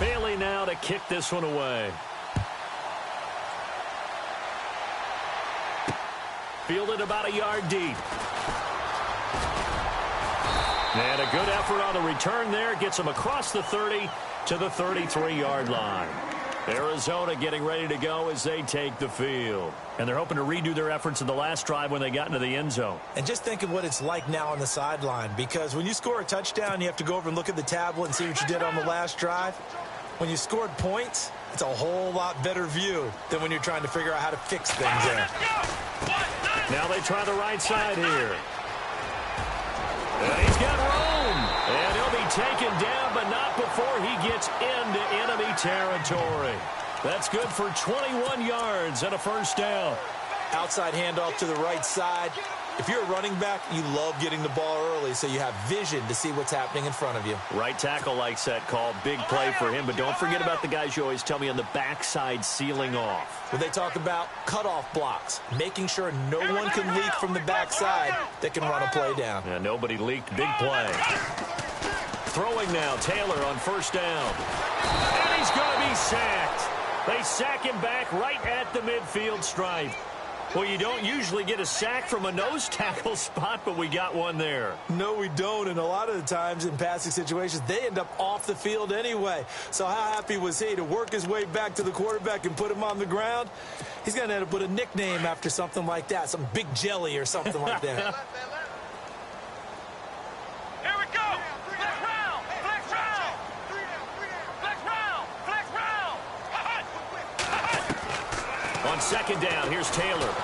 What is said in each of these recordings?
Bailey now to kick this one away. Fielded about a yard deep. And a good effort on the return there. Gets him across the 30 to the 33-yard line. Arizona getting ready to go as they take the field. And they're hoping to redo their efforts in the last drive when they got into the end zone. And just think of what it's like now on the sideline, because when you score a touchdown, you have to go over and look at the tablet and see what you did on the last drive. When you scored points, it's a whole lot better view than when you're trying to figure out how to fix things there. Now they try the right side here. And he's got room. And he'll be taken down, but not before he gets into enemy territory. That's good for 21 yards and a first down. Outside handoff to the right side. If you're a running back, you love getting the ball early so you have vision to see what's happening in front of you. Right tackle likes that call. Big play for him, but don't forget about the guys you always tell me on the backside sealing off. Well, they talk about cutoff blocks, making sure no one can leak from the backside that can run a play down. Yeah, nobody leaked. Big play. Throwing now, Taylor on first down. And he's going to be sacked. They sack him back right at the midfield stripe. Well, you don't usually get a sack from a nose tackle spot, but we got one there. No, we don't, and a lot of the times in passing situations, they end up off the field anyway. So how happy was he to work his way back to the quarterback and put him on the ground? He's going to end up with a nickname after something like that, some Big Jelly or something like that. Here we go! Flex round! Flex round! Flex round! Flex round! On second down, here's Taylor.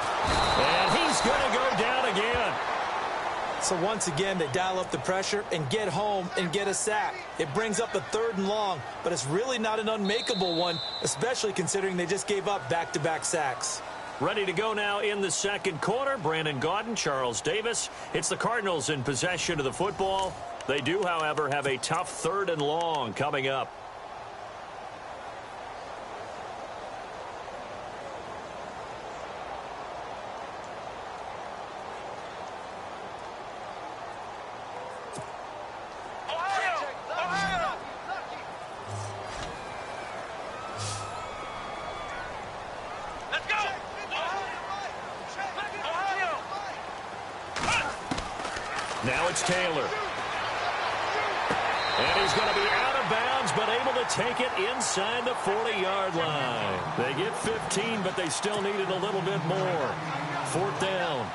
And he's going to go down again. So once again, they dial up the pressure and get home and get a sack. It brings up a 3rd and long, but it's really not an unmakeable one, especially considering they just gave up back-to-back sacks. Ready to go now in the second quarter. Brandon Gaudin, Charles Davis. It's the Cardinals in possession of the football. They do, however, have a tough 3rd and long coming up. Now it's Taylor. And he's going to be out of bounds, but able to take it inside the 40-yard line. They get 15, but they still needed a little bit more. 4th down.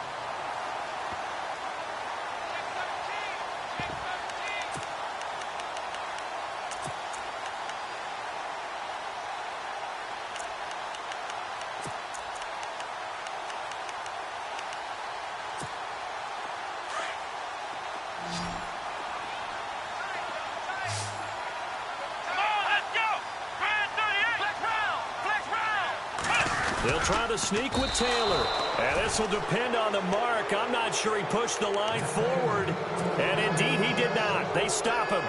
They'll try to sneak with Taylor. And this will depend on the mark. I'm not sure he pushed the line forward. And indeed, he did not. They stop him.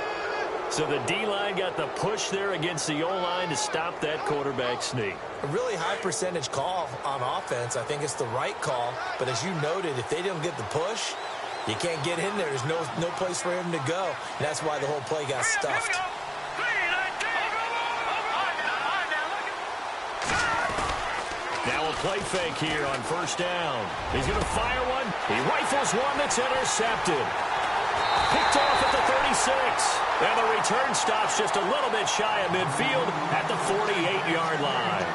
So the D-line got the push there against the O-line to stop that quarterback sneak. A really high percentage call on offense. I think it's the right call. But as you noted, if they didn't get the push, you can't get in there. There's no place for him to go. And that's why the whole play got stuffed. Now a play fake here on first down. He's going to fire one. He rifles one that's intercepted. Picked off at the 36. And the return stops just a little bit shy of midfield at the 48-yard line.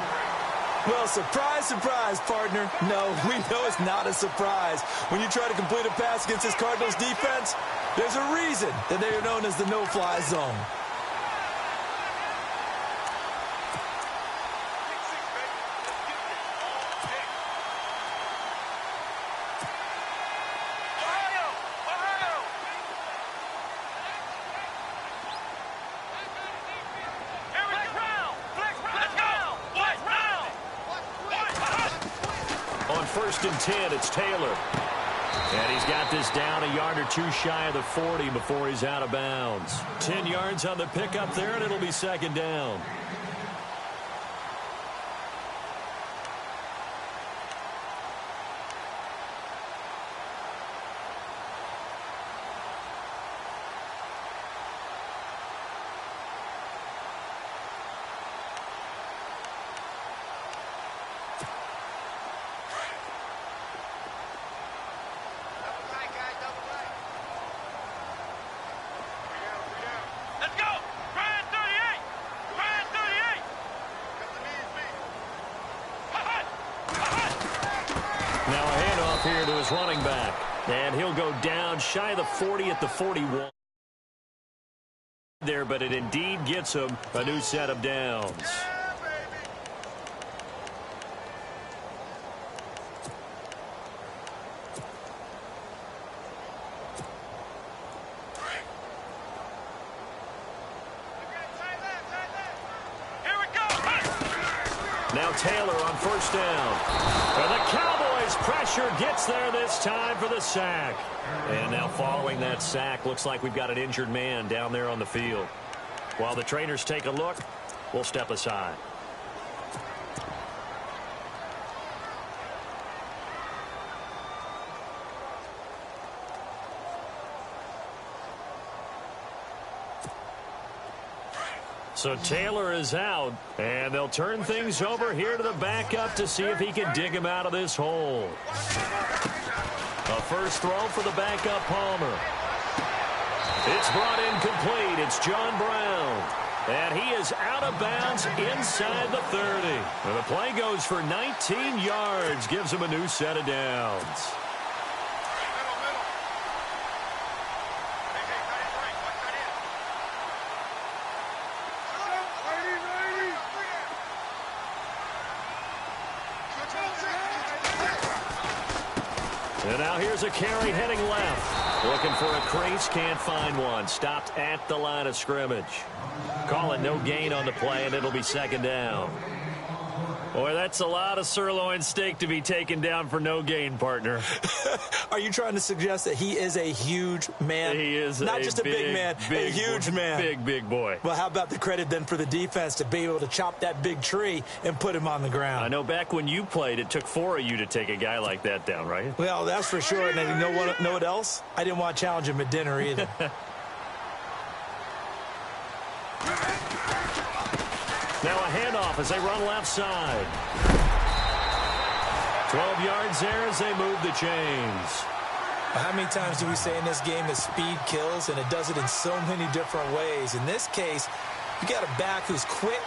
Well, surprise, surprise, partner. No, we know it's not a surprise. When you try to complete a pass against this Cardinals defense, there's a reason that they are known as the no-fly zone. First and 10, it's Taylor. And he's got this down a yard or two shy of the 40 before he's out of bounds. 10 yards on the pickup there, and it'll be second down. his running back. And he'll go down shy of the 40 at the 41 there, but it indeed gets him a new set of downs. Now Taylor on first down. And the Cowboys' pressure gets there this time for the sack. And now following that sack, looks like we've got an injured man down there on the field. While the trainers take a look, we'll step aside. So Taylor is out, and they'll turn things over here to the backup to see if he can dig him out of this hole. A first throw for the backup Palmer. It's brought in complete. It's John Brown. And he is out of bounds inside the 30. And the play goes for 19 yards, gives him a new set of downs. And now here's a carry heading left. Looking for a crease, can't find one. Stopped at the line of scrimmage. Call it no gain on the play, and it'll be second down. Boy, that's a lot of sirloin steak to be taken down for no gain, partner. Are you trying to suggest that he is a huge man? He is not just a big man, a huge man. Big boy. Well, how about the credit then for the defense to be able to chop that big tree and put him on the ground? I know back when you played, it took 4 of you to take a guy like that down, right? Well, that's for sure. And you know what else? I didn't want to challenge him at dinner either. Now a handoff as they run left side. 12 yards there as they move the chains. How many times do we say in this game that speed kills, and it does it in so many different ways? In this case, you got a back who's quick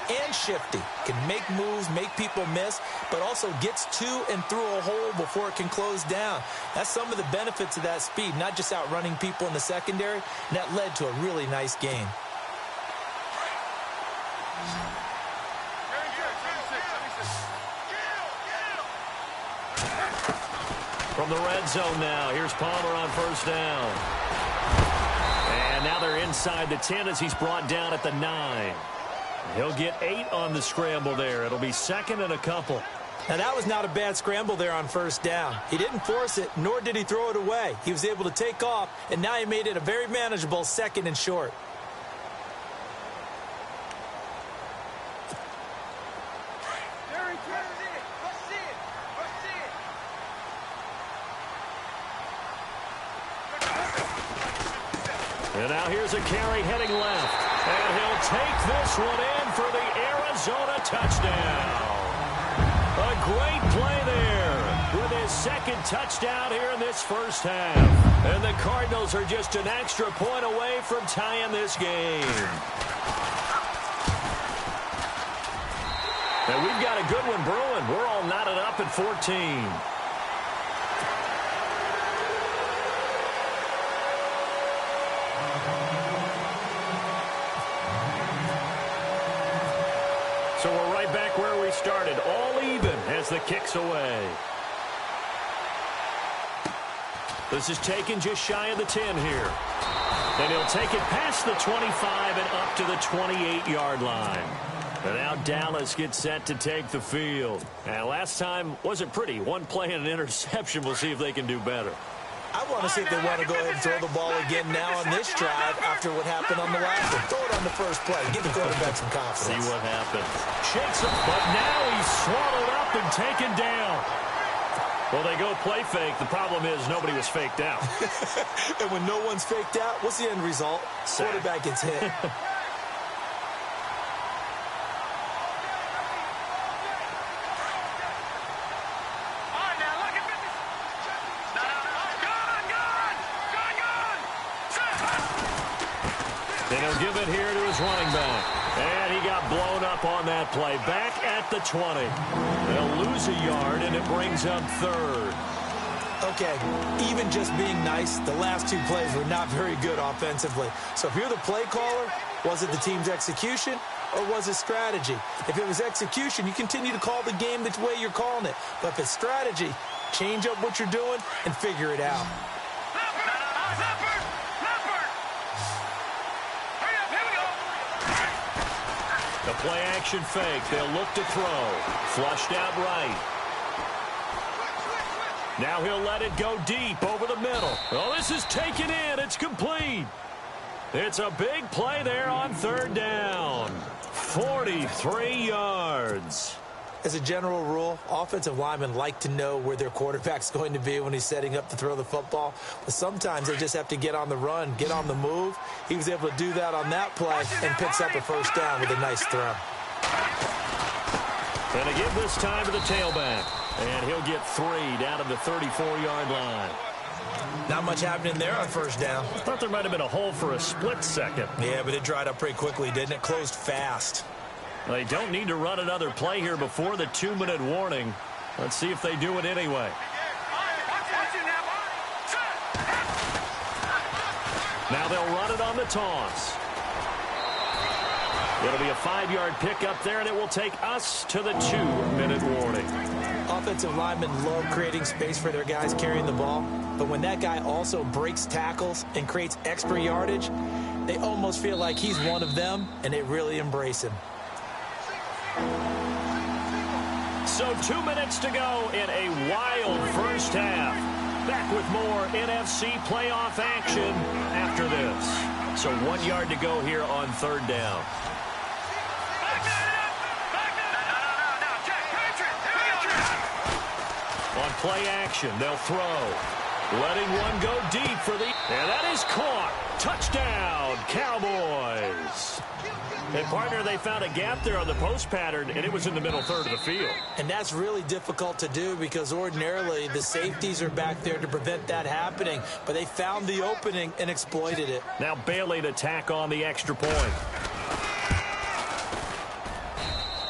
and shifty, can make moves, make people miss, but also gets to and through a hole before it can close down. That's some of the benefits of that speed, not just outrunning people in the secondary, and that led to a really nice game. From the red zone now, here's Palmer on first down. And now they're inside the 10 as he's brought down at the 9. He'll get 8 on the scramble there. It'll be second and a couple. Now, that was not a bad scramble there on first down. He didn't force it, nor did he throw it away. He was able to take off, and now he made it a very manageable second and short. And now here's a carry heading left. And he'll take this one in for the Arizona touchdown. A great play there with his second touchdown here in this first half. And the Cardinals are just an extra point away from tying this game. And we've got a good one brewing. We're all knotted up at 14. So we're right back where we started, all even as the kick's away. This is taken just shy of the 10 here. And he'll take it past the 25 and up to the 28-yard line. And now Dallas gets set to take the field. And last time wasn't pretty. One play and an interception. We'll see if they can do better. I want to see if they want to go ahead and throw the ball again now on this drive after what happened on the last one. Throw it on the first play. Give the quarterback some confidence. See what happens. Shakes him, but now he's swallowed up and taken down. Well, they go play fake. The problem is nobody was faked out. And when no one's faked out, what's the end result? Sack. Quarterback gets hit. And he'll give it here to his running back. And he got blown up on that play. Back at the 20. They'll lose a yard, and it brings up third. Okay, even just being nice, the last two plays were not very good offensively. So if you're the play caller, was it the team's execution or was it strategy? If it was execution, you continue to call the game the way you're calling it. But if it's strategy, change up what you're doing and figure it out. The play action fake. They'll look to throw. Flushed out right. Now he'll let it go deep over the middle. Oh, this is taken in. It's complete. It's a big play there on third down. 43 yards. As a general rule, offensive linemen like to know where their quarterback's going to be when he's setting up to throw the football. But sometimes they just have to get on the run, get on the move. He was able to do that on that play and picks up a first down with a nice throw. And they give this time to the tailback. And he'll get 3 down to the 34-yard line. Not much happening there on first down. Thought there might have been a hole for a split second. Yeah, but it dried up pretty quickly, didn't it? Closed fast. They don't need to run another play here before the 2-minute warning. Let's see if they do it anyway. Now they'll run it on the toss. It'll be a 5-yard pickup there, and it will take us to the 2-minute warning. Offensive linemen love creating space for their guys carrying the ball, but when that guy also breaks tackles and creates extra yardage, they almost feel like he's one of them, and they really embrace him. So 2 minutes to go in a wild first half. Back with more NFC playoff action after this. So 1 yard to go here on third down. On play action, they'll throw. Letting one go deep for the... And that is caught. Touchdown, Cowboys. And, partner, they found a gap there on the post pattern, and it was in the middle third of the field. And that's really difficult to do because ordinarily the safeties are back there to prevent that happening. But they found the opening and exploited it. Now Bailey to tack on the extra point.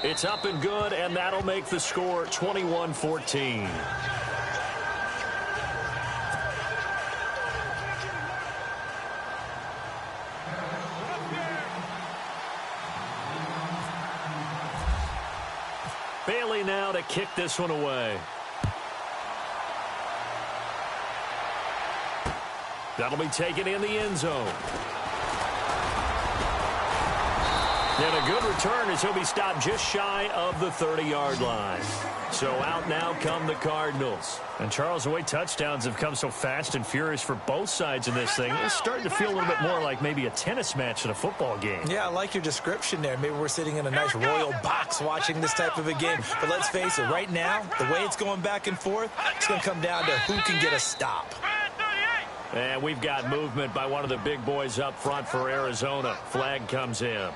It's up and good, and that'll make the score 21-14. Bailey now to kick this one away. That'll be taken in the end zone. And a good return as he'll be stopped just shy of the 30-yard line. So out now come the Cardinals. And, Charles, the way touchdowns have come so fast and furious for both sides in this thing, it's starting to feel a little bit more like maybe a tennis match in a football game. Yeah, I like your description there. Maybe we're sitting in a nice royal box watching this type of a game. But let's face it, right now, the way it's going back and forth, it's going to come down to who can get a stop. And we've got movement by one of the big boys up front for Arizona. Flag comes in.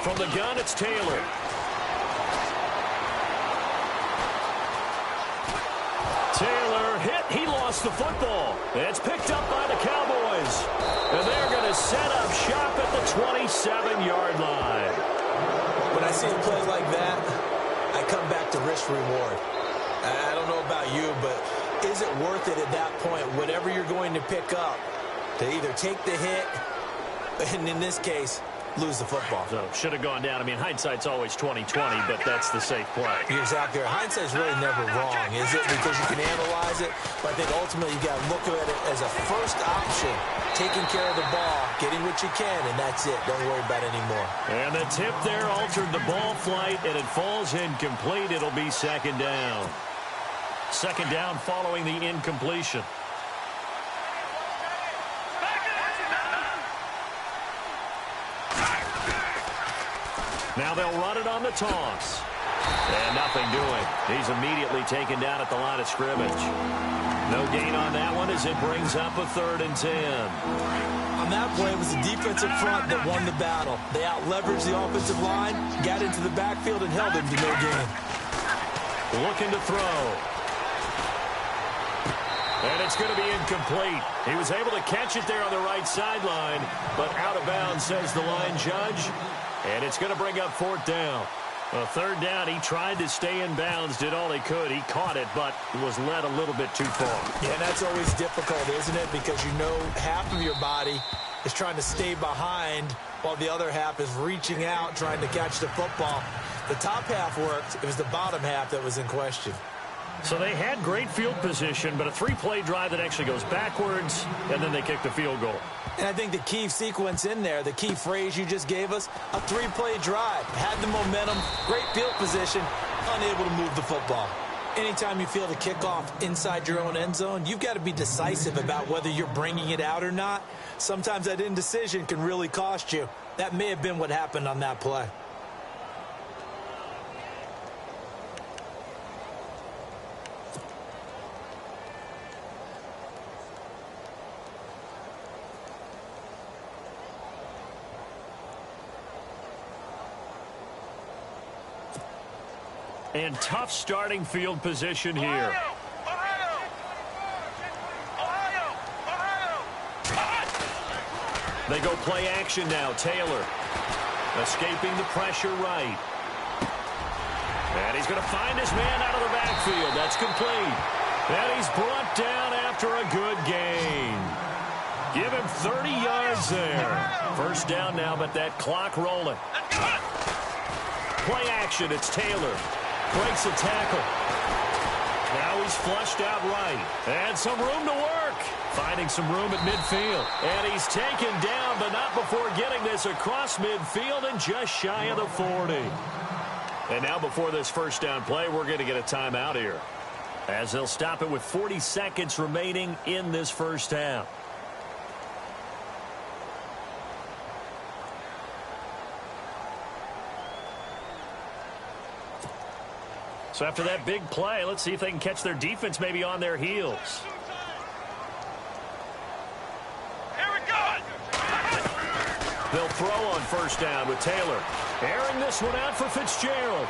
From the gun, it's Taylor. Taylor hit. He lost the football. It's picked up by the Cowboys. And they're going to set up shop at the 27-yard line. When I see a play like that, I come back to risk reward. I don't know about you, but is it worth it at that point, whatever you're going to pick up, to either take the hit, and in this case, lose the football? So should have gone down. I mean, hindsight's always 20/20, but that's the safe play. You're exactly right. Hindsight's really never wrong, is it? Because you can analyze it, but I think ultimately you got to look at it as a first option, taking care of the ball, getting what you can, and that's it. Don't worry about it anymore. And the tip there altered the ball flight, and it falls incomplete. It'll be second down. Second down following the incompletion. Now they'll run it on the toss. And nothing doing. He's immediately taken down at the line of scrimmage. No gain on that one as it brings up a 3rd and 10. On that play, it was the defensive front that won the battle. They out-leveraged the offensive line, got into the backfield, and held him to no gain. Looking to throw. And it's going to be incomplete. He was able to catch it there on the right sideline, but out of bounds, says the line judge. And it's going to bring up 4th down. A 3rd down, he tried to stay in bounds, did all he could. He caught it, but was led a little bit too far. Yeah, and that's always difficult, isn't it? Because you know half of your body is trying to stay behind while the other half is reaching out, trying to catch the football. The top half worked. It was the bottom half that was in question. So they had great field position, but a 3-play drive that actually goes backwards, and then they kick the field goal. And I think the key sequence in there, the key phrase you just gave us, a 3-play drive. Had the momentum, great field position, unable to move the football. Anytime you feel the kickoff inside your own end zone, you've got to be decisive about whether you're bringing it out or not. Sometimes that indecision can really cost you. That may have been what happened on that play. And tough starting field position here. They go play action now. Taylor escaping the pressure right. And he's going to find his man out of the backfield. That's complete. And he's brought down after a good gain. Give him 30 yards there. 1st down now, but that clock rolling. Play action. It's Taylor. Breaks a tackle. Now he's flushed out right. And some room to work. Finding some room at midfield. And he's taken down, but not before getting this across midfield and just shy of the 40. And now before this 1st down play, we're going to get a timeout here, as they'll stop it with 40 seconds remaining in this 1st half. So after that big play, let's see if they can catch their defense maybe on their heels. Here we go. They'll throw on 1st down with Taylor. Airing this one out for Fitzgerald.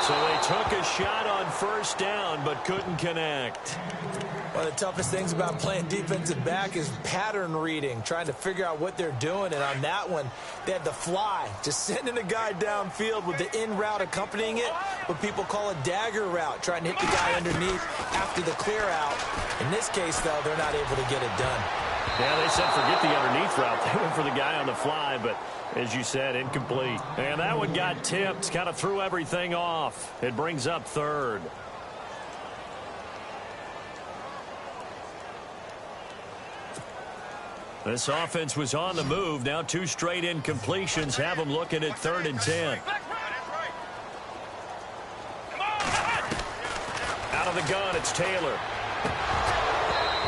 So they took a shot on 1st down, but couldn't connect. One of the toughest things about playing defensive back is pattern reading, trying to figure out what they're doing. And on that one, they had the fly, just sending a guy downfield with the in route accompanying it, what people call a dagger route, trying to hit the guy underneath after the clear out. In this case, though, they're not able to get it done. Yeah, they said forget the underneath route. They went for the guy on the fly, but as you said, incomplete. And that one got tipped, kind of threw everything off. It brings up 3rd. This offense was on the move. Now 2 straight incompletions have them looking at 3rd and 10. Out of the gun, it's Taylor.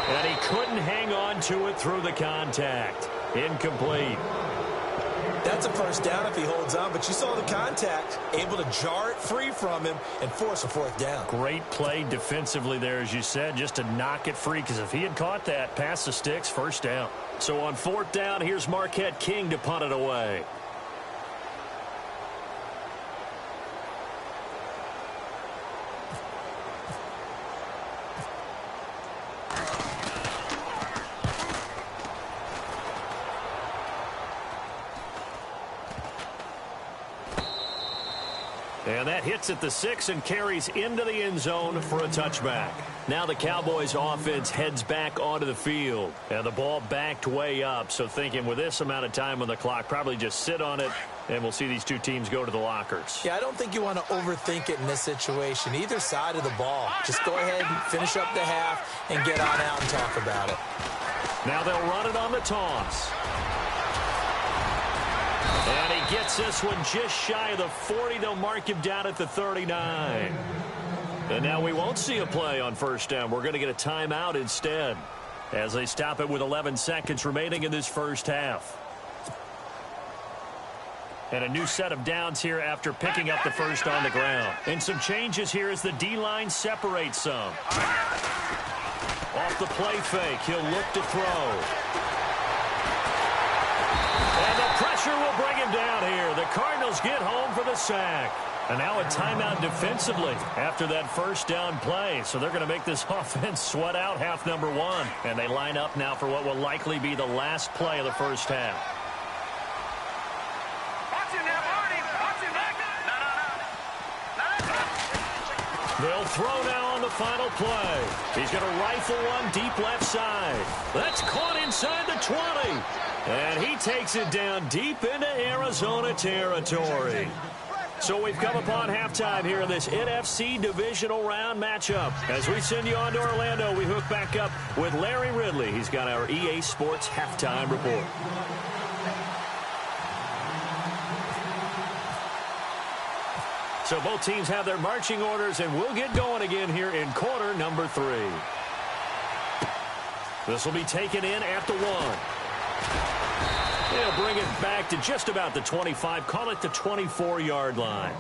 And he couldn't hang on to it through the contact. Incomplete. That's a 1st down if he holds on, but you saw the contact, able to jar it free from him and force a 4th down. Great play defensively there, as you said, just to knock it free, because if he had caught that, past the sticks, 1st down. So on 4th down, here's Marquette King to punt it away. And that hits at the 6 and carries into the end zone for a touchback. Now the Cowboys offense heads back onto the field. And the ball backed way up. So thinking with this amount of time on the clock, probably just sit on it, and we'll see these 2 teams go to the lockers. Yeah, I don't think you want to overthink it in this situation. Either side of the ball. Just go ahead and finish up the half and get on out and talk about it. Now they'll run it on the toss. And he gets this one just shy of the 40. They'll mark him down at the 39. And now we won't see a play on 1st down. We're going to get a timeout instead, as they stop it with 11 seconds remaining in this 1st half. And a new set of downs here after picking up the first on the ground. And some changes here as the D-line separates some. Off the play fake, he'll look to throw. And the pressure will bring him down here. The Cardinals get home for the sack. And now a timeout defensively after that first down play. So they're going to make this offense sweat out half number one. And they line up now for what will likely be the last play of the first half. They'll throw now on the final play. He's going to rifle one deep left side. That's caught inside the 20. And he takes it down deep into Arizona territory. So we've come upon halftime here in this NFC divisional round matchup. As we send you on to Orlando, we hook back up with Larry Ridley. He's got our EA Sports halftime report. So both teams have their marching orders, and we'll get going again here in quarter number 3. This will be taken in at the 1. They'll bring it back to just about the 25, call it the 24-yard line.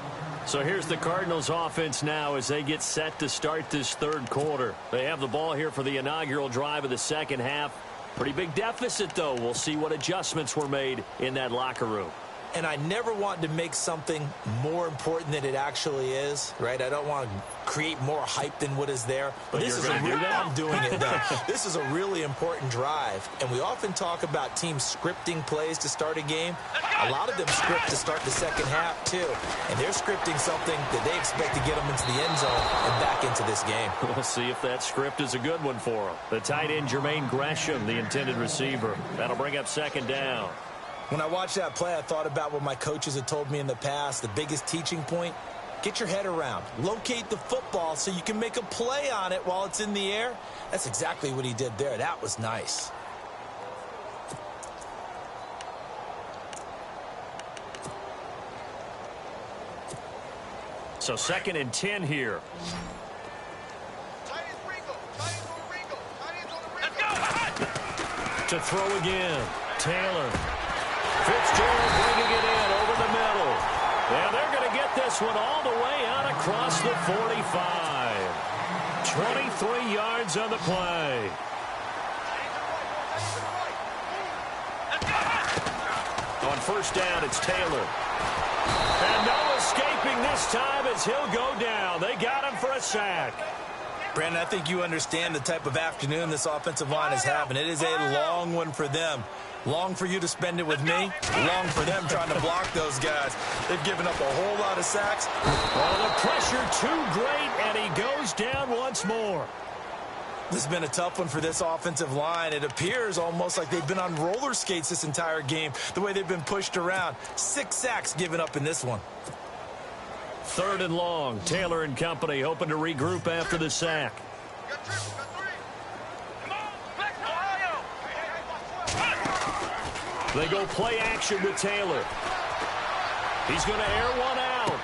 So here's the Cardinals offense now as they get set to start this third quarter. They have the ball here for the inaugural drive of the second half. Pretty big deficit, though. We'll see what adjustments were made in that locker room. And I never want to make something more important than it actually is, right? I don't want to create more hype than what is there. But this is I'm doing it, though. This is a really important drive. And we often talk about teams scripting plays to start a game. A lot of them script to start the second half, too. And they're scripting something that they expect to get them into the end zone and back into this game. We'll see if that script is a good one for them. The tight end, Jermaine Gresham, the intended receiver. That'll bring up second down. When I watched that play, I thought about what my coaches had told me in the past. The biggest teaching point, get your head around. Locate the football so you can make a play on it while it's in the air. That's exactly what he did there. That was nice. So 2nd and 10 here. To throw again. Taylor. Fitzgerald bringing it in over the middle. And they're going to get this one all the way out across the 45. 23 yards on the play. On first down, it's Taylor. And no escaping this time as he'll go down. They got him for a sack. Brandon, I think you understand the type of afternoon this offensive line is having. It is a long one for them. Long for you to spend it with me. Long for them trying to block those guys. They've given up a whole lot of sacks. Oh, the pressure too great, and he goes down once more. This has been a tough one for this offensive line. It appears almost like they've been on roller skates this entire game, the way they've been pushed around. 6 sacks given up in this one. 3rd and long. Taylor and company hoping to regroup after the sack. They go play action with Taylor. He's going to air one out.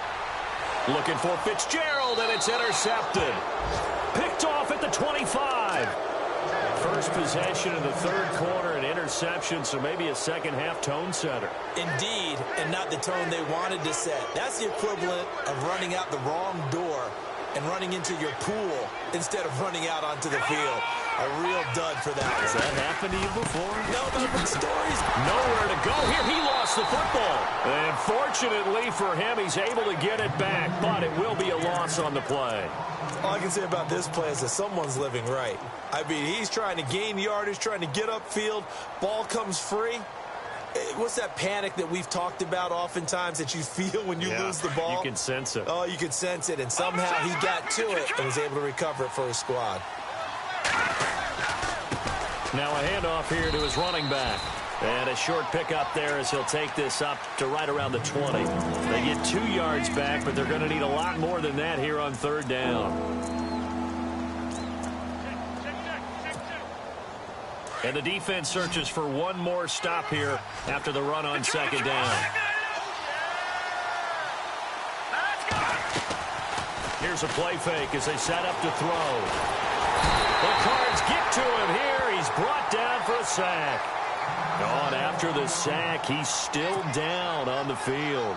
Looking for Fitzgerald, and it's intercepted. Picked off at the 25. First possession in the third quarter, an interception, so maybe a second half tone setter. Indeed, and not the tone they wanted to set. That's the equivalent of running out the wrong door and running into your pool instead of running out onto the field. A real dud for that one. Has that happened to you before? No, but stories. Nowhere to go. Here, he lost the football. And fortunately for him, he's able to get it back, but it will be a loss on the play. All I can say about this play is that someone's living right. I mean, he's trying to gain yardage, trying to get upfield. Ball comes free. What's that panic that we've talked about oftentimes that you feel when you lose the ball? You can sense it. Oh, you can sense it, and somehow he got to it and was able to recover it for his squad. Now a handoff here to his running back. And a short pickup there as he'll take this up to right around the 20. They get 2 yards back, but they're going to need a lot more than that here on 3rd down. And the defense searches for one more stop here after the run on 2nd down. Here's a play fake as they set up to throw. The Cards get to him here. He's brought down for a sack. On after the sack, he's still down on the field.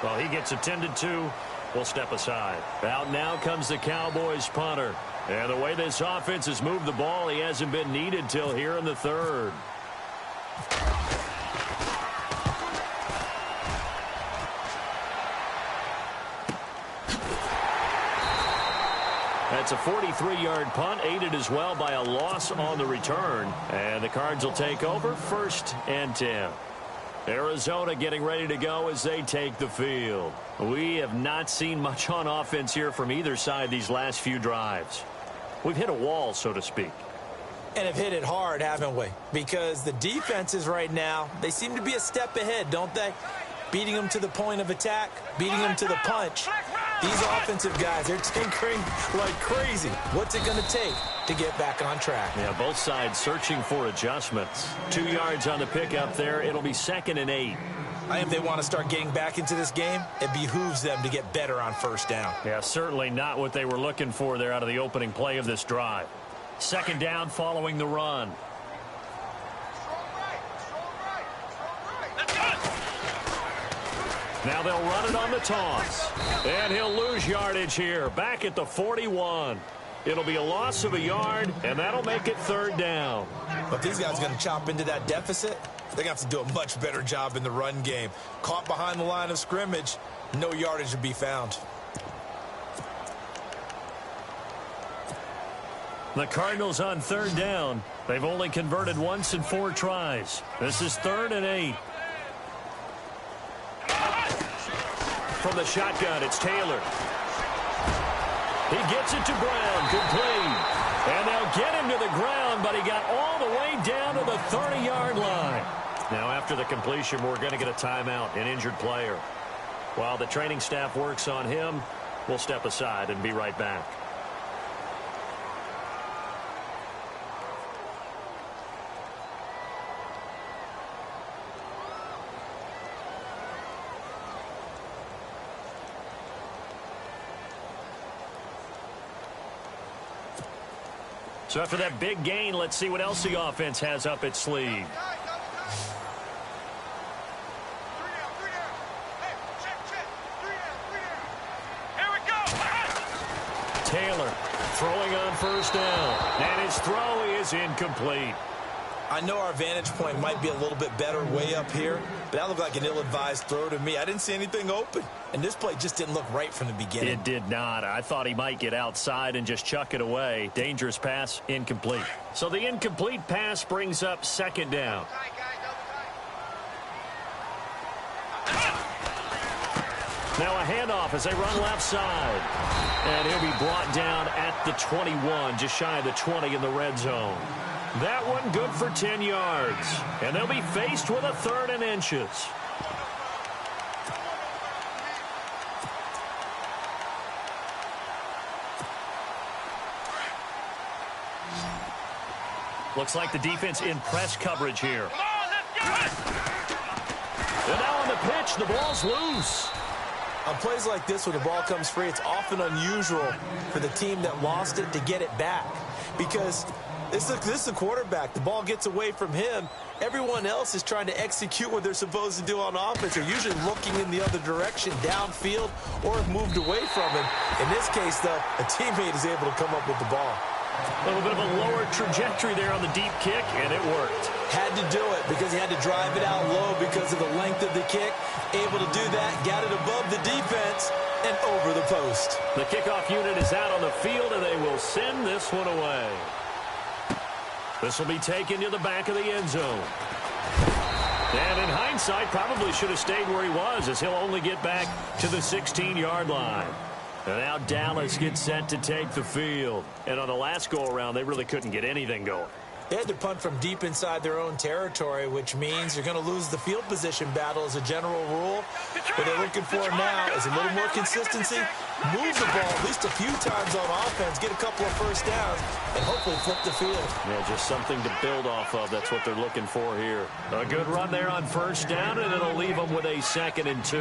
Well, he gets attended to. We'll step aside. Out now comes the Cowboys punter. And the way this offense has moved the ball, he hasn't been needed till here in the third. That's a 43-yard punt, aided as well by a loss on the return. And the Cards will take over, 1st and 10. Arizona getting ready to go as they take the field. We have not seen much on offense here from either side these last few drives. We've hit a wall, so to speak. And have hit it hard, haven't we? Because the defenses right now, they seem to be a step ahead, don't they? Beating them to the point of attack, beating them to the punch. These offensive guys, they're tinkering like crazy. What's it going to take to get back on track? Yeah, both sides searching for adjustments. 2 yards on the pickup there. It'll be 2nd and 8. If they want to start getting back into this game, it behooves them to get better on 1st down. Yeah, certainly not what they were looking for there out of the opening play of this drive. 2nd down following the run. Now they'll run it on the toss. And he'll lose yardage here, back at the 41. It'll be a loss of a yard, and that'll make it 3rd down. But these guys are going to chop into that deficit. They're going to have to do a much better job in the run game. Caught behind the line of scrimmage, no yardage to be found. The Cardinals on 3rd down. They've only converted once in 4 tries. This is 3rd and 8. From the shotgun, it's Taylor. He gets it to Brown, complete. And they'll get him to the ground, but he got all the way down to the 30-yard line. Now, after the completion, we're going to get a timeout, an injured player. While the training staff works on him, we'll step aside and be right back. So after that big gain, let's see what else the offense has up its sleeve. Here we go. Taylor throwing on 1st down. And his throw is incomplete. I know our vantage point might be a little bit better way up here, but that looked like an ill-advised throw to me. I didn't see anything open, and this play just didn't look right from the beginning. It did not. I thought he might get outside and just chuck it away. Dangerous pass, incomplete. So the incomplete pass brings up 2nd down. Now a handoff as they run left side. And he'll be brought down at the 21, just shy of the 20 in the red zone. That one good for 10 yards. And they'll be faced with a 3rd and inches. Looks like the defense in press coverage here. Come on, let's get it. And now on the pitch, the ball's loose. On plays like this, when the ball comes free, it's often unusual for the team that lost it to get it back. Because this is the quarterback. The ball gets away from him. Everyone else is trying to execute what they're supposed to do on offense. They're usually looking in the other direction, downfield, or have moved away from him. In this case, though, a teammate is able to come up with the ball. A little bit of a lower trajectory there on the deep kick, and it worked. Had to do it because he had to drive it out low because of the length of the kick. Able to do that, got it above the defense, and over the post. The kickoff unit is out on the field, and they will send this one away. This will be taken to the back of the end zone. And in hindsight, probably should have stayed where he was, as he'll only get back to the 16-yard line. And now Dallas gets set to take the field. And on the last go-around, they really couldn't get anything going. They had to punt from deep inside their own territory, which means you're going to lose the field position battle as a general rule. What they're looking for now is a little more consistency, move the ball at least a few times on offense, get a couple of 1st downs, and hopefully flip the field. Yeah, just something to build off of. That's what they're looking for here. A good run there on 1st down, and it'll leave them with a 2nd and 2.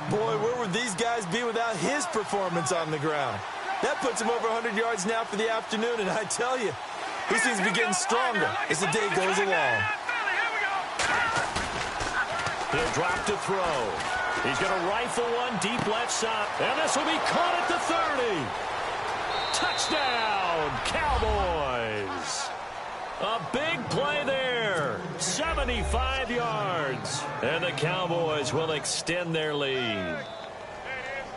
Boy, where would these guys be without his performance on the ground? That puts him over 100 yards now for the afternoon, and I tell you, He seems to be getting stronger as the day goes along. He'll drop to throw. He's going to rifle one deep left side. And this will be caught at the 30. Touchdown, Cowboys. A big play there. 75 yards. And the Cowboys will extend their lead.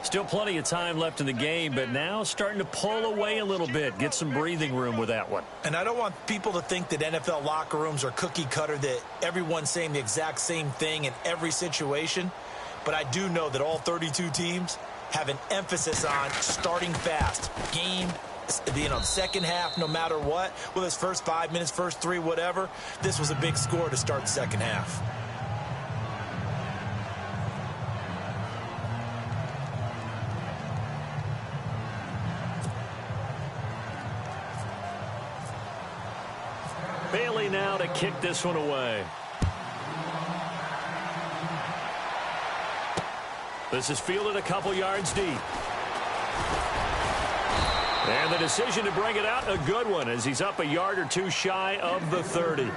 Still plenty of time left in the game, but now starting to pull away a little bit. Get some breathing room with that one. And I don't want people to think that NFL locker rooms are cookie cutter, that everyone's saying the exact same thing in every situation. But I do know that all 32 teams have an emphasis on starting fast. Game, second half, no matter what. Whether it's first 5 minutes, first 3, whatever. This was a big score to start the second half. Bailey now to kick this one away. This is fielded a couple yards deep. And the decision to bring it out, a good one, as he's up a yard or two shy of the 30.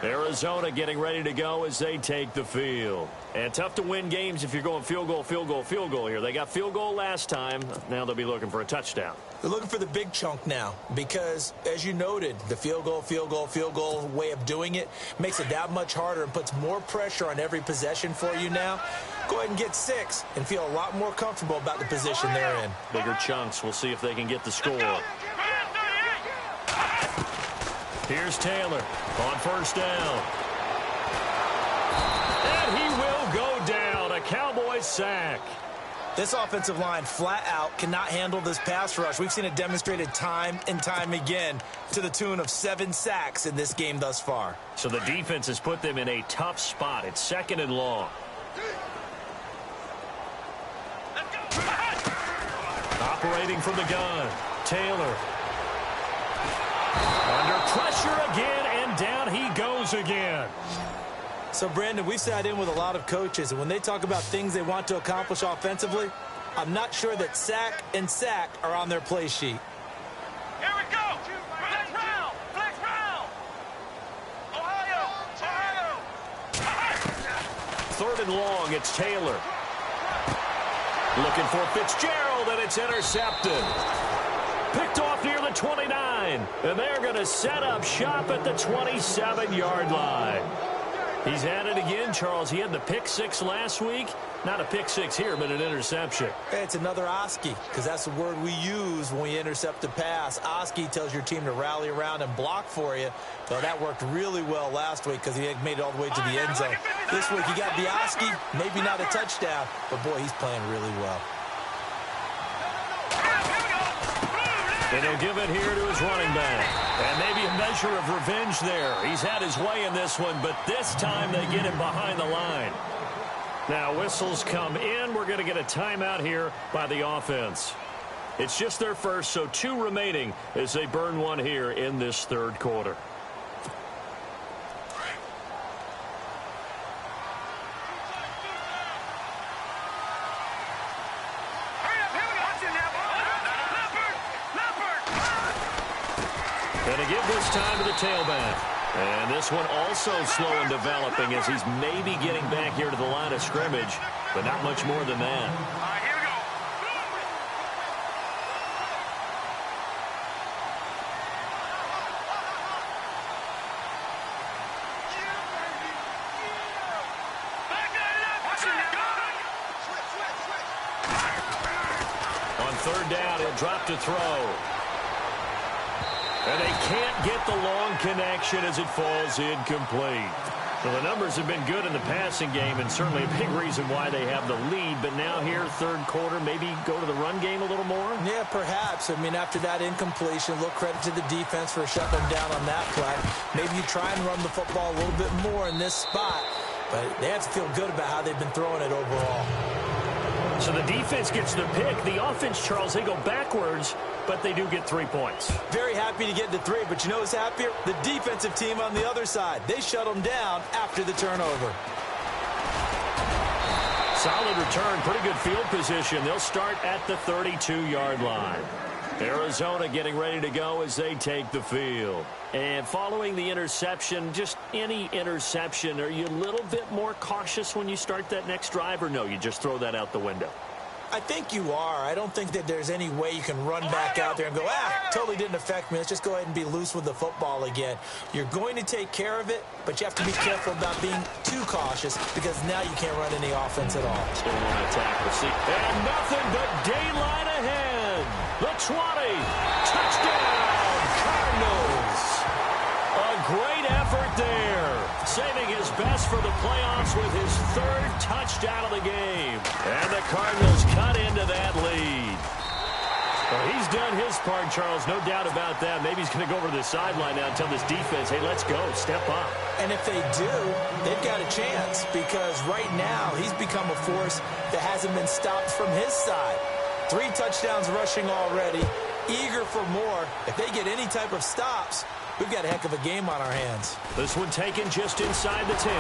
Arizona getting ready to go as they take the field. And tough to win games if you're going field goal, field goal, field goal here. They got field goal last time. Now they'll be looking for a touchdown. They're looking for the big chunk now because, as you noted, the field goal way of doing it makes it that much harder and puts more pressure on every possession for you now. Go ahead and get 6 and feel a lot more comfortable about the position they're in. Bigger chunks. We'll see if they can get the score. Here's Taylor on first down. And he will go down. A Cowboys sack. This offensive line flat out cannot handle this pass rush. We've seen it demonstrated time and time again to the tune of 7 sacks in this game thus far. So the defense has put them in a tough spot. It's second and long. Operating from the gun, Taylor. Under pressure again, and down he goes again. So, Brandon, we've sat in with a lot of coaches, and when they talk about things they want to accomplish offensively, I'm not sure that sack and sack are on their play sheet. Here we go. Flex round. Flex round. Ohio. Third and long, it's Taylor. Looking for Fitzgerald, and it's intercepted. Picked off near the 29, and they're going to set up shop at the 27-yard line. He's at it again, Charles. He had the pick 6 last week. Not a pick 6 here, but an interception. It's another Oski, because that's the word we use when we intercept a pass. Oski tells your team to rally around and block for you. So that worked really well last week because he made it all the way to the end zone. This week he got the Oski, maybe not a touchdown, but boy, he's playing really well. And he'll give it here to his running back. And maybe a measure of revenge there. He's had his way in this one, but this time they get him behind the line. Now whistles come in. We're going to get a timeout here by the offense. It's just their first, so 2 remaining as they burn one here in this third quarter. And to give this time to the tailback. And this one also slow in developing as he's maybe getting back here to the line of scrimmage, but not much more than that. All right, here we go. On third down, he'll drop to throw. And they can't get the long connection as it falls incomplete. Well, the numbers have been good in the passing game and certainly a big reason why they have the lead. But now here, third quarter, maybe go to the run game a little more? Yeah, perhaps. I mean, after that incompletion, a little credit to the defense for shutting them down on that play. Maybe you try and run the football a little bit more in this spot. But they have to feel good about how they've been throwing it overall. So the defense gets the pick. The offense, Charles, they go backwards, but they do get 3 points. Very happy to get to 3, but you know who's happier? The defensive team on the other side. They shut them down after the turnover. Solid return, pretty good field position. They'll start at the 32-yard line. Arizona getting ready to go as they take the field. And following the interception, just any interception, are you a little bit more cautious when you start that next drive, or no, you just throw that out the window? I think you are. I don't think that there's any way you can run back out there and go, totally didn't affect me. Let's just go ahead and be loose with the football again. You're going to take care of it, but you have to be careful about being too cautious because now you can't run any offense at all. Still on attack. And nothing but daylight ahead. The 20. Touchdown, Cardinals. A great effort there. Saving his best for the playoffs with his third touchdown of the game. And the Cardinals cut into that lead. Well, he's done his part, Charles, no doubt about that. Maybe he's going to go over to the sideline now and tell this defense, hey, let's go, step up. And if they do, they've got a chance because right now he's become a force that hasn't been stopped from his side. 3 touchdowns rushing already, eager for more. If they get any type of stops, we've got a heck of a game on our hands. This one taken just inside the 10.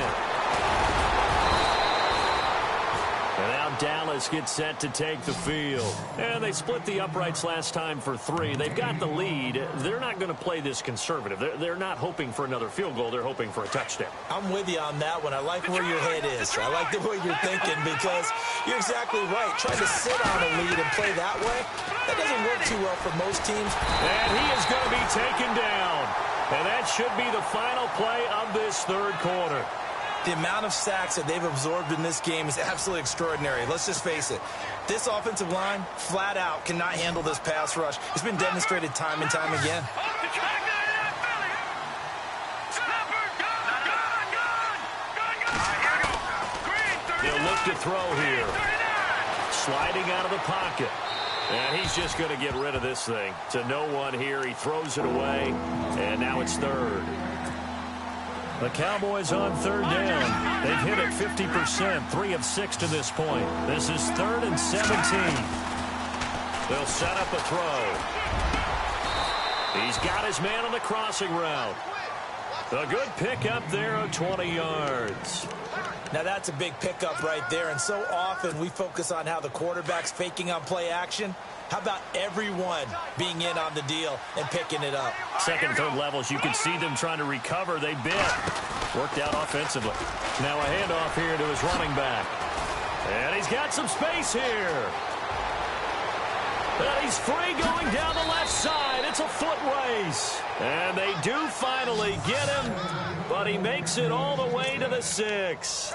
And now Dallas gets set to take the field. And they split the uprights last time for 3. They've got the lead. They're not going to play this conservative. They're not hoping for another field goal. They're hoping for a touchdown. I'm with you on that one. I like where your head is. I like the way you're thinking because you're exactly right. Trying to sit on a lead and play that way, that doesn't work too well for most teams. And he is going to be taken down. And that should be the final play of this third quarter. The amount of sacks that they've absorbed in this game is absolutely extraordinary. Let's just face it. This offensive line, flat out, cannot handle this pass rush. It's been demonstrated time and time again. He'll look to throw here. Sliding out of the pocket. And he's just going to get rid of this thing. To no one here. He throws it away. And now it's third. The Cowboys on third down. They've hit it 50%, 3 of 6 to this point. This is 3rd and 17. They'll set up a throw. He's got his man on the crossing route. A good pickup there of 20 yards. Now that's a big pickup right there, and so often we focus on how the quarterback's faking on play action. How about everyone being in on the deal and picking it up? Second, third levels, you can see them trying to recover. They bit. Worked out offensively. Now a handoff here to his running back. And he's got some space here. And he's free going down the left side. It's a foot race. And they do finally get him, but he makes it all the way to the 6.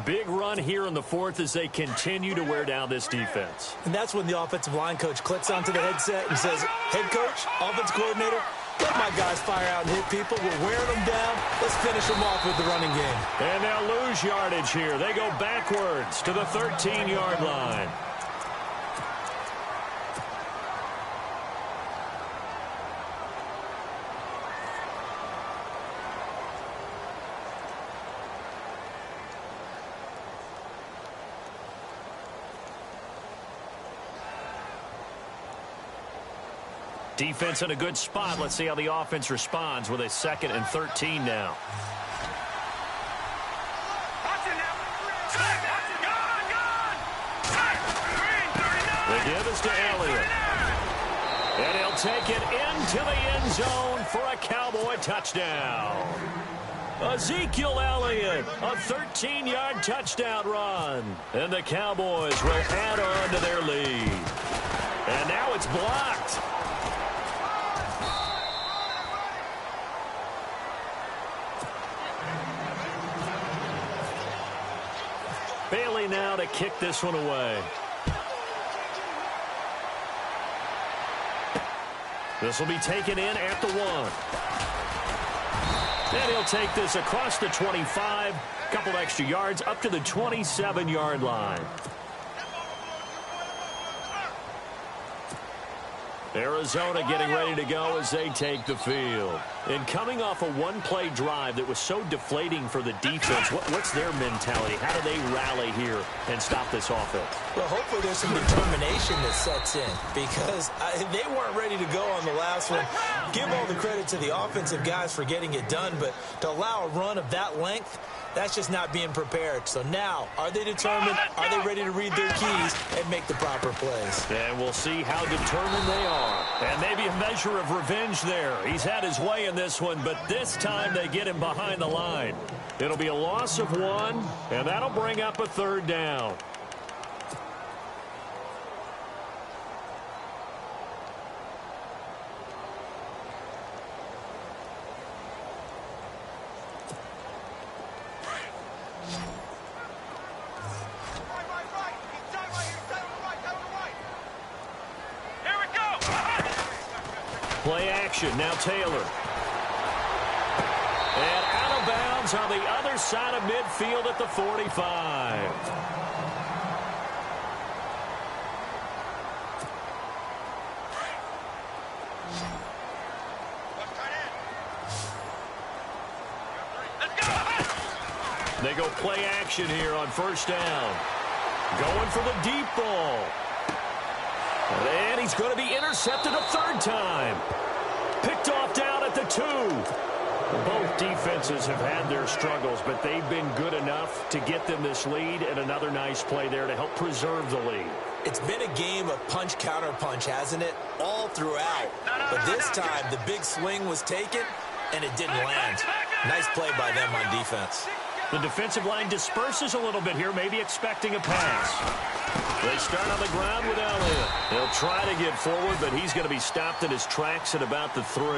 Big run here in the 4th as they continue to wear down this defense. And that's when the offensive line coach clicks onto the headset and says, head coach, offense coordinator, let my guys fire out and hit people. We're wearing them down. Let's finish them off with the running game. And they'll lose yardage here. They go backwards to the 13-yard line. Defense in a good spot. Let's see how the offense responds with a 2nd and 13 now. The give is to Elliott. And he'll take it into the end zone for a Cowboy touchdown. Ezekiel Elliott, a 13-yard touchdown run. And the Cowboys will add on to their lead. And now it's blocked. Bailey now to kick this one away. This will be taken in at the 1. And he'll take this across the 25. Couple extra yards up to the 27-yard line. Arizona getting ready to go as they take the field. And coming off a one-play drive that was so deflating for the defense, what's their mentality? How do they rally here and stop this offense? Well, hopefully there's some determination that sets in because they weren't ready to go on the last one. Give all the credit to the offensive guys for getting it done, but to allow a run of that length, That's just not being prepared. So now, are they determined? Are they ready to read their keys and make the proper plays? And we'll see how determined they are. And maybe a measure of revenge there. He's had his way in this one, but this time they get him behind the line. It'll be a loss of 1, and that'll bring up a 3rd down. Play action, now Taylor. And out of bounds on the other side of midfield at the 45. They go play action here on 1st down. Going for the deep ball. And he's going to be intercepted a 3rd time. Picked off down at the 2. Both defenses have had their struggles, but they've been good enough to get them this lead, and another nice play there to help preserve the lead. It's been a game of punch-counter-punch, hasn't it? All throughout. But this time, the big swing was taken, and it didn't land. Nice play by them on defense. The defensive line disperses a little bit here, maybe expecting a pass. They start on the ground with Elliott. He'll try to get forward, but he's going to be stopped in his tracks at about the 3.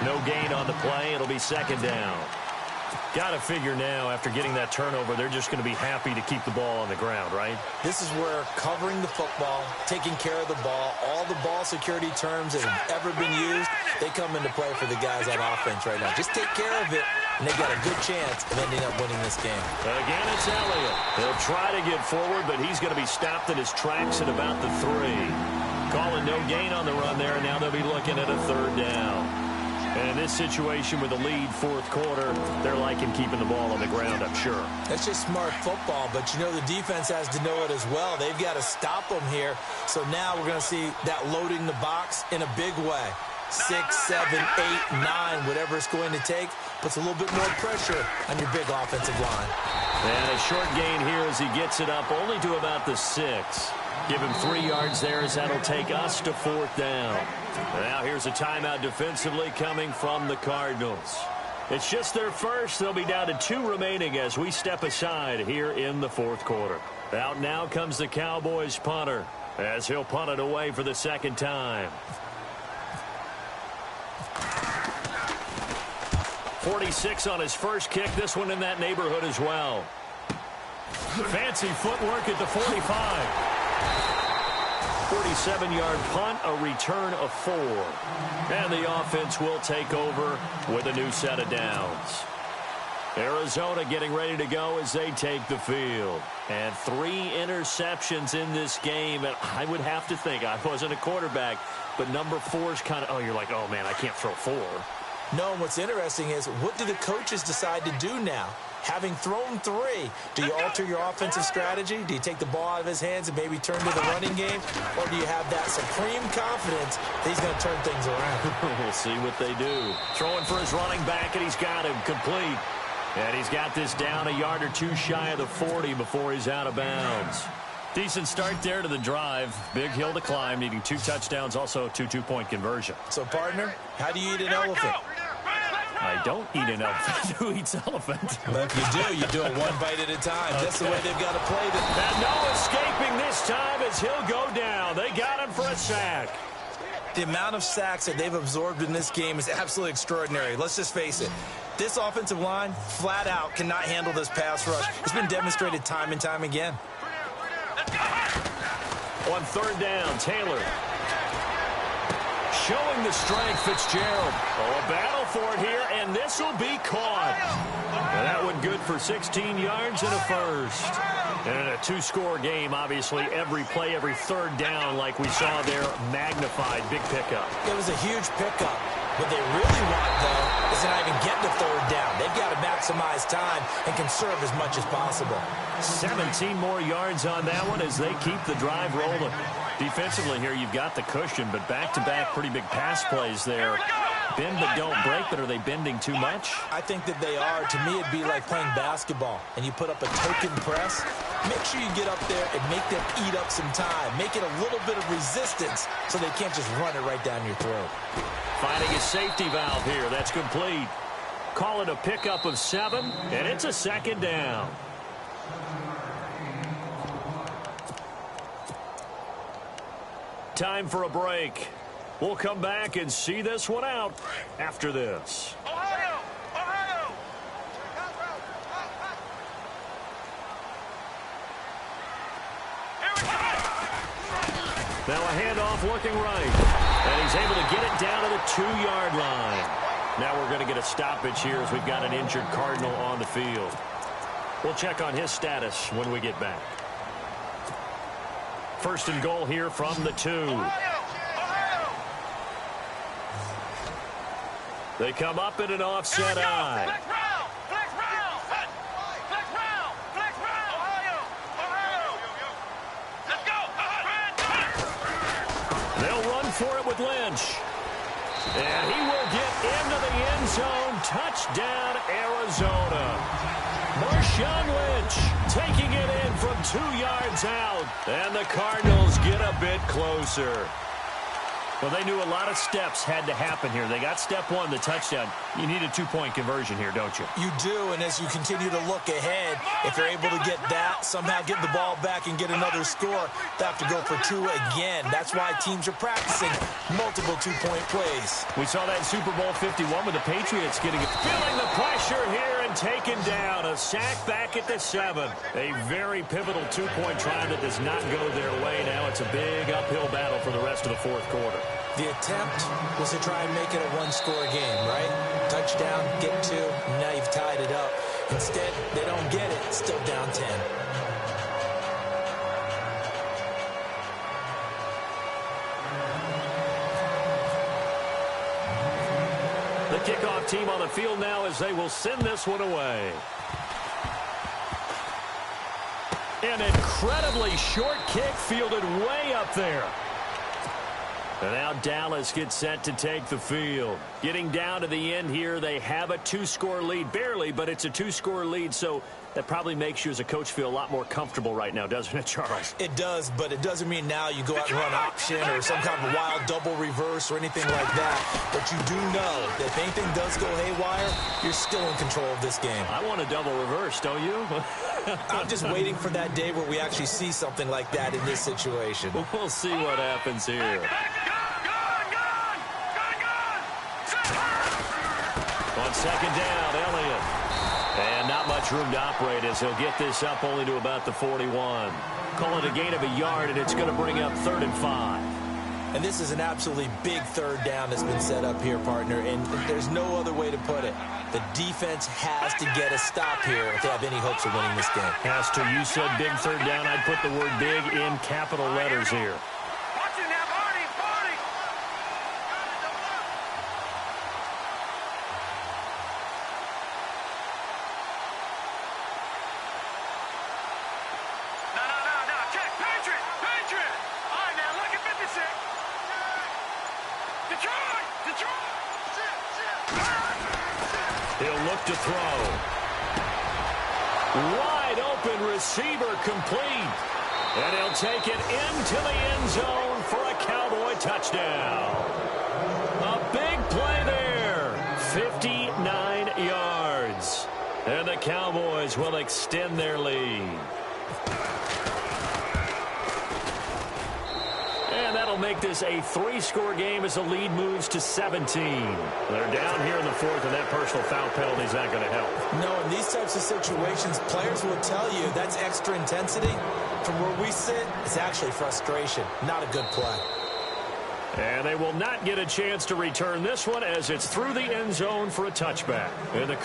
No gain on the play. It'll be 2nd down. Got to figure now, after getting that turnover, they're just going to be happy to keep the ball on the ground, right? This is where covering the football, taking care of the ball, all the ball security terms that have ever been used, they come into play for the guys on offense right now. Just take care of it, and they've got a good chance of ending up winning this game. Again, it's Elliott. He'll try to get forward, but he's going to be stopped in his tracks at about the 3. Calling no gain on the run there, and now they'll be looking at a 3rd down. And in this situation with the lead 4th quarter, they're liking keeping the ball on the ground, I'm sure. That's just smart football, but you know the defense has to know it as well. They've got to stop them here. So now we're going to see that loading the box in a big way. 6, 7, 8, 9, whatever it's going to take, puts a little bit more pressure on your big offensive line. And a short gain here as he gets it up only to about the 6. Give him 3 yards there as that'll take us to 4th down. Now here's a timeout defensively coming from the Cardinals. It's just their first. They'll be down to 2 remaining as we step aside here in the 4th quarter. Out now comes the Cowboys punter as he'll punt it away for the 2nd time. 46 on his first kick. This one in that neighborhood as well. Fancy footwork at the 45. 47-yard punt, a return of 4. And the offense will take over with a new set of downs. Arizona getting ready to go as they take the field. And 3 interceptions in this game. And I would have to think, I wasn't a quarterback, but number 4 is kind of, oh, you're like, oh, man, I can't throw 4. No, and what's interesting is, what do the coaches decide to do now? Having thrown 3, do you alter your offensive strategy? Do you take the ball out of his hands and maybe turn to the running game? Or do you have that supreme confidence that he's going to turn things around? We'll see what they do. Throwing for his running back, and he's got him complete. And he's got this down a yard or 2 shy of the 40 before he's out of bounds. Decent start there to the drive. Big hill to climb, needing 2 touchdowns, also a 2-2-point conversion. So, partner, how do you eat an elephant? I don't eat an elephant. Who eats elephant? But you do it 1 bite at a time. Okay. That's the way they've got to play this. And no escaping this time as he'll go down. They got him for a sack. The amount of sacks that they've absorbed in this game is absolutely extraordinary. Let's just face it. This offensive line, flat out, cannot handle this pass rush. It's been demonstrated time and time again. On 3rd down, Taylor. Showing the strength, Fitzgerald. Oh, a battle for it here, and this will be caught. And that one good for 16 yards and a first. And in a 2-score game, obviously, every play, every 3rd down, like we saw there, magnified. Big pickup. It was a huge pickup. What they really want, though, is to not even get to 3rd down. They've got to maximize time and conserve as much as possible. 17 more yards on that one as they keep the drive rolling. Defensively here, you've got the cushion, but back-to-back pretty big pass plays there. bend but don't break, but are they bending too much? I think that they are. To me, it'd be like playing basketball, and you put up a token press. Make sure you get up there and make them eat up some time. Make it a little bit of resistance so they can't just run it right down your throat. Finding a safety valve here. That's complete. Call it a pickup of 7, and it's a second down. Time for a break. We'll come back and see this one out after this. Ohio! Ohio! Here we go! Now a handoff looking right. And he's able to get it down to the 2-yard line. Now we're going to get a stoppage here as we've got an injured Cardinal on the field. We'll check on his status when we get back. First and goal here from the 2. They come up in an offset eye. Flex round! Flex round! Flex round! Flex round! Ohio! Ohio! Let's go! They'll run for it with Lynch. And he will get into the end zone. Touchdown, Arizona. Marshawn Lynch taking it in from 2 yards out. And the Cardinals get a bit closer. Well, they knew a lot of steps had to happen here. They got step 1, the touchdown. You need a 2-point conversion here, don't you? You do, and as you continue to look ahead, if they're able to get that, somehow get the ball back and get another score, they have to go for 2 again. That's why teams are practicing multiple 2-point plays. We saw that in Super Bowl 51 with the Patriots feeling the pressure here and taken down. A sack back at the 7. A very pivotal 2-point try that does not go their way. Now it's a big uphill battle for the rest of the fourth quarter. The attempt was to try and make it a 1-score game, right? Touchdown, get 2, and now you've tied it up. Instead, they don't get it. Still down 10. The kickoff team on the field now as they will send this one away. An incredibly short kick fielded way up there. And now Dallas gets set to take the field. Getting down to the end here, they have a 2-score lead. Barely, but it's a 2-score lead, so that probably makes you as a coach feel a lot more comfortable right now, doesn't it, Charles? It does, but it doesn't mean now you go out and run option or some kind of wild double reverse or anything like that. But you do know that if anything does go haywire, you're still in control of this game. I want a double reverse, don't you? I'm just waiting for that day where we actually see something like that in this situation. We'll see what happens here. On second down, Elliott. And not much room to operate as he'll get this up only to about the 41. Call it a gain of a yard, and it's going to bring up 3rd and 5. And this is an absolutely big 3rd down that's been set up here, partner, and there's no other way to put it. The defense has to get a stop here if they have any hopes of winning this game. Has to. You said big 3rd down. I'd put the word big in capital letters here. Watch it now, Barney! Barney! No. Check. Patriot! Patriot! All right, now, look at 56. Detroit! He'll look to throw. Wide open receiver complete. And he'll take it into the end zone for a Cowboy touchdown. A big play there. 59 yards. And the Cowboys will extend their lead. And that'll make this a 3-score game as the lead moves to 17. They're down here in the 4th, and that personal foul penalty is not going to help. No, in these types of situations, players will tell you that's extra intensity. From where we sit, it's actually frustration, not a good play. And they will not get a chance to return this one as it's through the end zone for a touchback. And the